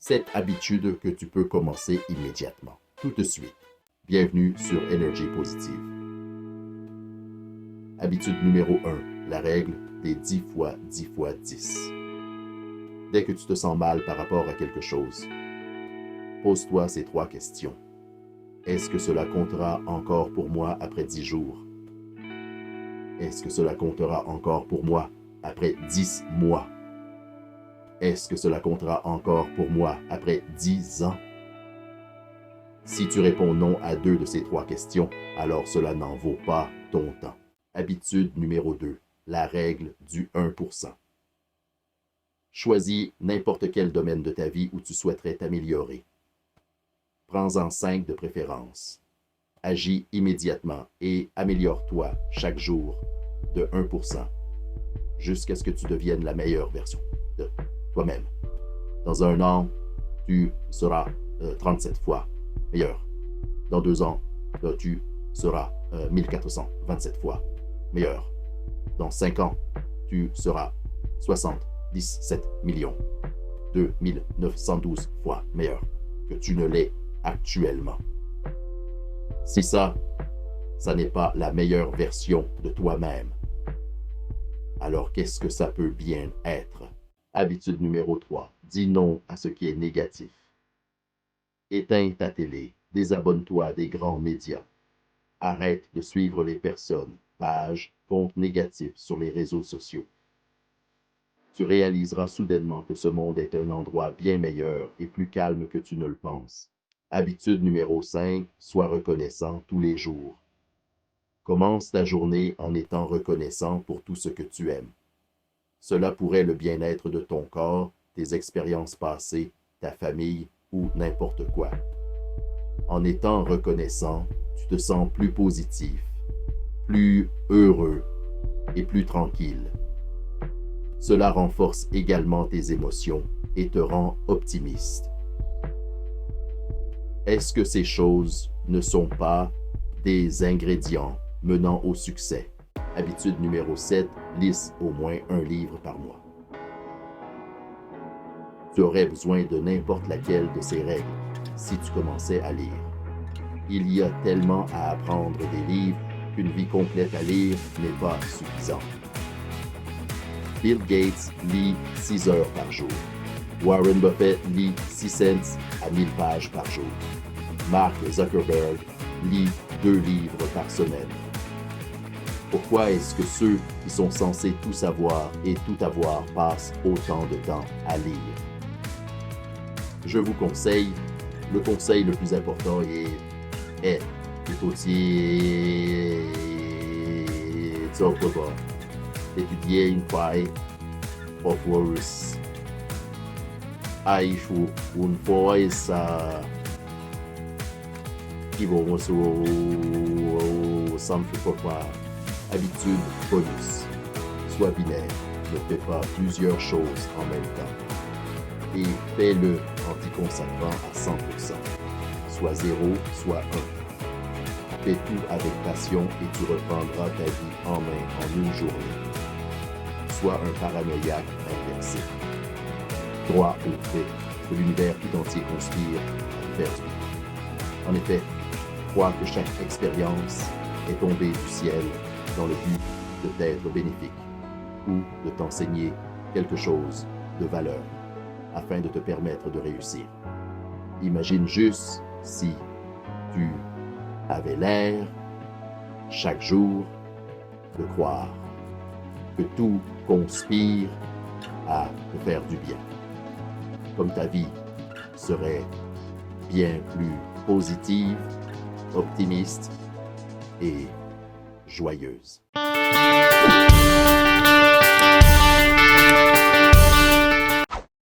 7 habitudes que tu peux commencer immédiatement, tout de suite. Bienvenue sur Énergie Positive. Habitude numéro 1, la règle des 10 fois 10 fois 10. Dès que tu te sens mal par rapport à quelque chose, pose-toi ces 3 questions. Est-ce que cela comptera encore pour moi après 10 jours? Est-ce que cela comptera encore pour moi après 10 mois? Est-ce que cela comptera encore pour moi après 10 ans? Si tu réponds non à 2 de ces 3 questions, alors cela n'en vaut pas ton temps. Habitude numéro 2, la règle du 1%. Choisis n'importe quel domaine de ta vie où tu souhaiterais t'améliorer. Prends-en 5 de préférence. Agis immédiatement et améliore-toi chaque jour de 1% jusqu'à ce que tu deviennes la meilleure version de toi-même. Dans 1 an, tu seras 37 fois meilleur. Dans 2 ans, tu seras 1427 fois meilleur. Dans 5 ans, tu seras 77 2912 fois meilleur que tu ne l'es actuellement. Si ça n'est pas la meilleure version de toi-même, alors qu'est-ce que ça peut bien être? Habitude numéro 3, dis non à ce qui est négatif. Éteins ta télé, désabonne-toi des grands médias. Arrête de suivre les personnes, pages, comptes négatifs sur les réseaux sociaux. Tu réaliseras soudainement que ce monde est un endroit bien meilleur et plus calme que tu ne le penses. Habitude numéro 5, sois reconnaissant tous les jours. Commence ta journée en étant reconnaissant pour tout ce que tu aimes. Cela pourrait le bien-être de ton corps, tes expériences passées, ta famille ou n'importe quoi. En étant reconnaissant, tu te sens plus positif, plus heureux et plus tranquille. Cela renforce également tes émotions et te rend optimiste. Est-ce que ces choses ne sont pas des ingrédients menant au succès? Habitude numéro 7, lis au moins 1 livre par mois. Tu aurais besoin de n'importe laquelle de ces règles si tu commençais à lire. Il y a tellement à apprendre des livres qu'une vie complète à lire n'est pas suffisant. Bill Gates lit 6 heures par jour. Warren Buffett lit 6 cents à 1000 pages par jour. Mark Zuckerberg lit 2 livres par semaine. Pourquoi est-ce que ceux qui sont censés tout savoir et tout avoir passent autant de temps à lire? Je vous conseille, le conseil le plus important est plutôt d'étudier une fois Proforus Aishu une fois sa qui vont se pourquoi. Habitude bonus. Sois binaire. Ne fais pas plusieurs choses en même temps. Et fais-le en t'y consacrant à 100%. Soit 0, soit 1. Fais tout avec passion et tu reprendras ta vie en main en une journée. Sois un paranoïaque inversé. Crois au fait que l'univers tout entier conspire à te faire du bien. En effet, crois que chaque expérience est tombée du ciel dans le but de t'être bénéfique ou de t'enseigner quelque chose de valeur afin de te permettre de réussir. Imagine juste si tu avais l'air chaque jour de croire que tout conspire à te faire du bien. Comme ta vie serait bien plus positive, optimiste et joyeuse.